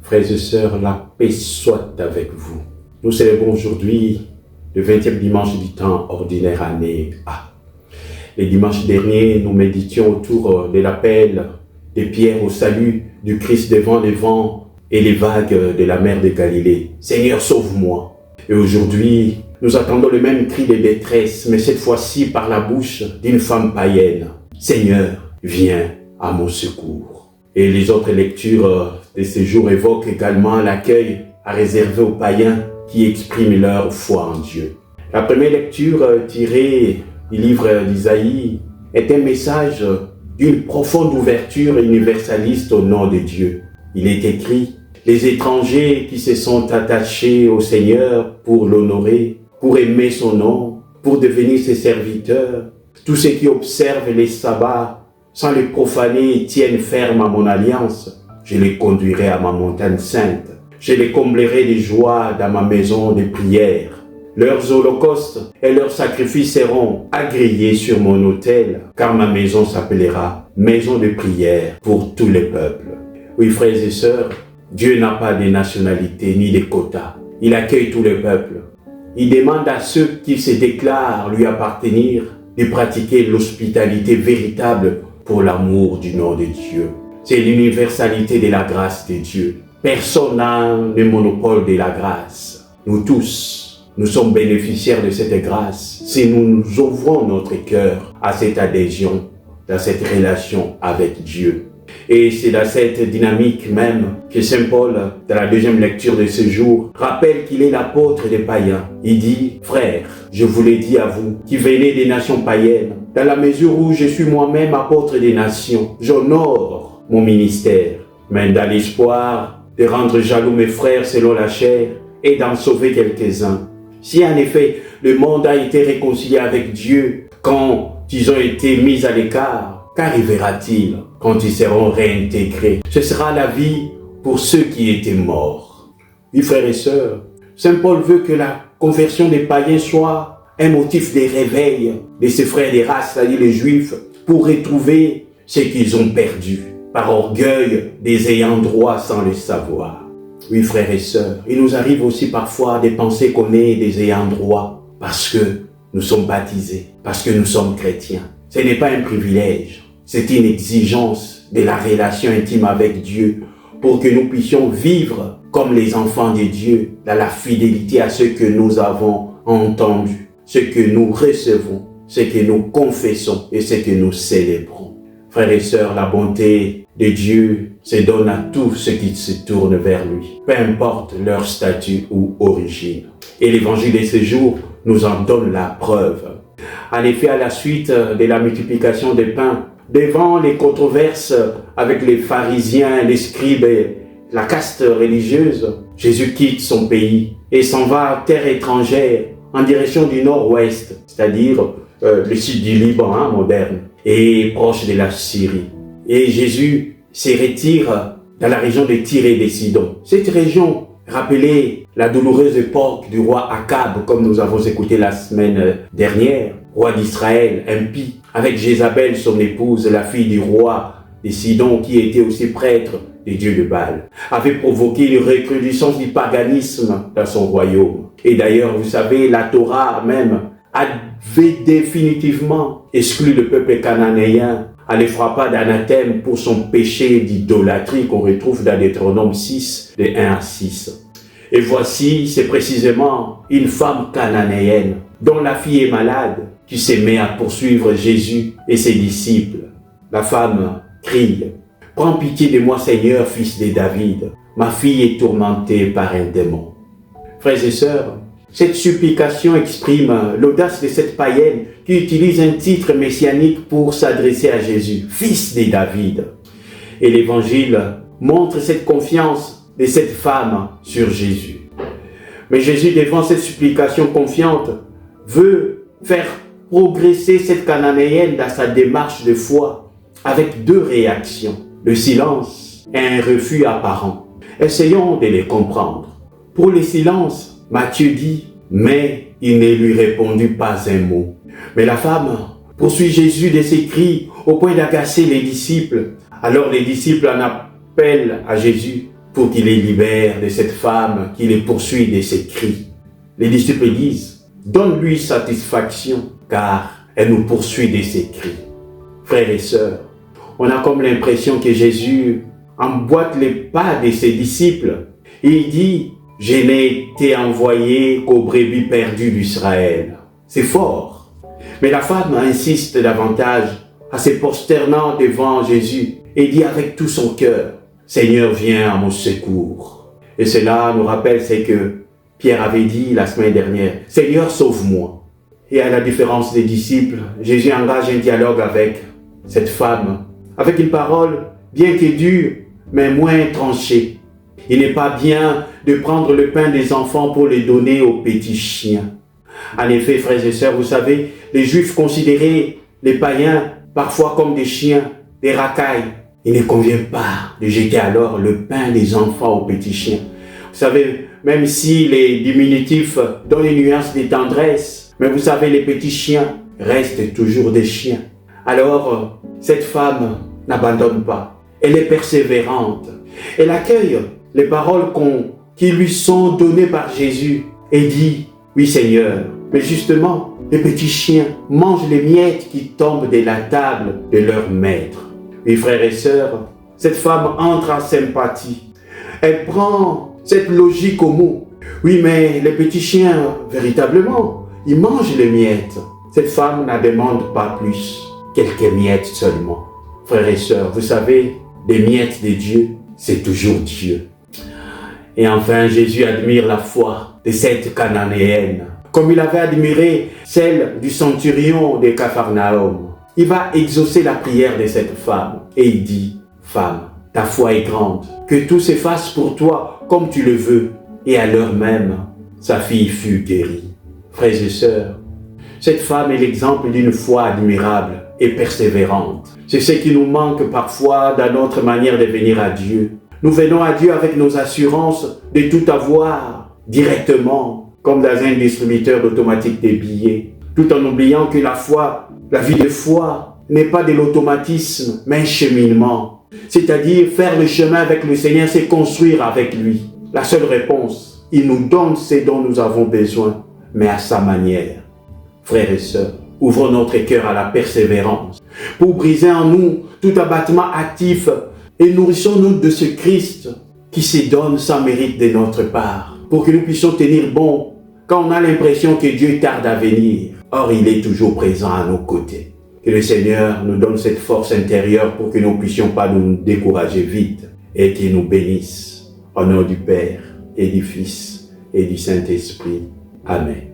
Frères et sœurs, la paix soit avec vous. Nous célébrons aujourd'hui le 20e dimanche du temps ordinaire année A. Les dimanches derniers, nous méditions autour de l'appel des pierres au salut du Christ devant les vents et les vagues de la mer de Galilée. Seigneur, sauve-moi. Et aujourd'hui, nous attendons le même cri de détresse, mais cette fois-ci par la bouche d'une femme païenne. Seigneur, viens à mon secours. Et les autres lectures de ces jours évoquent également l'accueil à réserver aux païens qui expriment leur foi en Dieu. La première lecture tirée du livre d'Isaïe est un message d'une profonde ouverture universaliste au nom de Dieu. Il est écrit « Les étrangers qui se sont attachés au Seigneur pour l'honorer, pour aimer son nom, pour devenir ses serviteurs, tous ceux qui observent les sabbats sans les profaner et tiennent ferme à mon alliance, je les conduirai à ma montagne sainte. Je les comblerai de joie dans ma maison de prière. Leurs holocaustes et leurs sacrifices seront agréés sur mon autel, car ma maison s'appellera maison de prière pour tous les peuples. Oui, frères et sœurs, Dieu n'a pas de nationalité ni de quotas. Il accueille tous les peuples. Il demande à ceux qui se déclarent lui appartenir de pratiquer l'hospitalité véritable pour l'amour du nom de Dieu. C'est l'universalité de la grâce de Dieu. Personne n'a le monopole de la grâce. Nous tous, nous sommes bénéficiaires de cette grâce si nous nous ouvrons notre cœur à cette adhésion, dans cette relation avec Dieu. Et c'est dans cette dynamique même que Saint Paul, dans la deuxième lecture de ce jour, rappelle qu'il est l'apôtre des païens. Il dit « Frères, je vous l'ai dit à vous, qui venez des nations païennes, dans la mesure où je suis moi-même apôtre des nations, j'honore mon ministère, mais dans l'espoir de rendre jaloux mes frères selon la chair et d'en sauver quelques-uns. Si en effet le monde a été réconcilié avec Dieu quand ils ont été mis à l'écart, qu'arrivera-t-il quand ils seront réintégrés? Ce sera la vie pour ceux qui étaient morts. » Oui, frères et sœurs, Saint Paul veut que la conversion des païens soit un motif de réveil de ses frères des races, c'est-à-dire les Juifs, pour retrouver ce qu'ils ont perdu, par orgueil des ayants droit sans le savoir. Oui, frères et sœurs, il nous arrive aussi parfois de penser qu'on est des ayants droit parce que nous sommes baptisés, parce que nous sommes chrétiens. Ce n'est pas un privilège, c'est une exigence de la relation intime avec Dieu pour que nous puissions vivre comme les enfants de Dieu dans la fidélité à ce que nous avons entendu, ce que nous recevons, ce que nous confessons et ce que nous célébrons. Frères et sœurs, la bonté de Dieu se donne à tous ceux qui se tournent vers lui, peu importe leur statut ou origine. Et l'évangile de ce jour nous en donne la preuve. En effet, à la suite de la multiplication des pains, devant les controverses avec les pharisiens, les scribes et la caste religieuse, Jésus quitte son pays et s'en va à terre étrangère en direction du nord-ouest, c'est-à-dire le sud du Liban moderne et proche de la Syrie. Et Jésus se retire dans la région de Tyr et de Sidon. Cette région rappelait la douloureuse époque du roi Akab, comme nous avons écouté la semaine dernière, roi d'Israël, impie, avec Jézabel, son épouse, la fille du roi de Sidon, qui était aussi prêtre des dieux de Baal, avait provoqué une recrudescence du paganisme dans son royaume. Et d'ailleurs, vous savez, la Torah même avait définitivement exclu le peuple cananéen en les frappant d'anathème pour son péché d'idolâtrie qu'on retrouve dans Deutéronome 6, de 1 à 6. Et voici, c'est précisément une femme cananéenne dont la fille est malade qui se met à poursuivre Jésus et ses disciples. La femme crie « Prends pitié de moi, Seigneur, fils de David. Ma fille est tourmentée par un démon. » Frères et sœurs, cette supplication exprime l'audace de cette païenne qui utilise un titre messianique pour s'adresser à Jésus, fils de David. Et l'Évangile montre cette confiance de cette femme sur Jésus. Mais Jésus, devant cette supplication confiante, veut faire progresser cette cananéenne dans sa démarche de foi avec deux réactions, le silence et un refus apparent. Essayons de les comprendre. Pour le silence, Matthieu dit « Mais il ne lui répondit pas un mot ». Mais la femme poursuit Jésus de ses cris au point d'agacer les disciples. Alors les disciples en appellent à Jésus pour qu'il les libère de cette femme qui les poursuit de ses cris. Les disciples disent, donne-lui satisfaction, car elle nous poursuit de ses cris. Frères et sœurs, on a comme l'impression que Jésus emboîte les pas de ses disciples. Il dit, je n'ai été envoyé qu'aux brebis perdues d'Israël. C'est fort. Mais la femme insiste davantage en se prosternant devant Jésus et dit avec tout son cœur, Seigneur, viens à mon secours. Et cela nous rappelle ce que Pierre avait dit la semaine dernière, Seigneur, sauve-moi. Et à la différence des disciples, Jésus engage un dialogue avec cette femme, avec une parole bien que dure, mais moins tranchée. Il n'est pas bien de prendre le pain des enfants pour le donner aux petits chiens. En effet, frères et sœurs, vous savez, les Juifs considéraient les païens parfois comme des chiens, des racailles. Il ne convient pas de jeter alors le pain des enfants aux petits chiens. Vous savez, même si les diminutifs donnent une nuance de tendresse, mais vous savez, les petits chiens restent toujours des chiens. Alors, cette femme n'abandonne pas. Elle est persévérante. Elle accueille les paroles qui lui sont données par Jésus et dit, oui Seigneur, mais justement, les petits chiens mangent les miettes qui tombent de la table de leur maître. Oui frères et sœurs, cette femme entre en sympathie. Elle prend cette logique au mot. Oui, mais les petits chiens, véritablement, ils mangent les miettes. Cette femme n'en demande pas plus, quelques miettes seulement. Frères et sœurs, vous savez, des miettes de Dieu, c'est toujours Dieu. Et enfin, Jésus admire la foi de cette Cananéenne, comme il avait admiré celle du centurion de Capharnaüm. Il va exaucer la prière de cette femme et il dit, femme, ta foi est grande, que tout s'efface pour toi comme tu le veux. Et à l'heure même, sa fille fut guérie. Frères et sœurs, cette femme est l'exemple d'une foi admirable et persévérante. C'est ce qui nous manque parfois dans notre manière de venir à Dieu. Nous venons à Dieu avec nos assurances de tout avoir directement, comme dans un distributeur automatique des billets, tout en oubliant que la foi, la vie de foi, n'est pas de l'automatisme, mais un cheminement. C'est-à-dire faire le chemin avec le Seigneur, c'est construire avec lui. La seule réponse, il nous donne ce dont nous avons besoin, mais à sa manière. Frères et sœurs, ouvrons notre cœur à la persévérance pour briser en nous tout abattement actif et nourrissons-nous de ce Christ qui se donne sans mérite de notre part pour que nous puissions tenir bon quand on a l'impression que Dieu tarde à venir. Or, il est toujours présent à nos côtés. Que le Seigneur nous donne cette force intérieure pour que nous ne puissions pas nous décourager vite et qu'il nous bénisse. Au nom du Père et du Fils et du Saint-Esprit. Amen.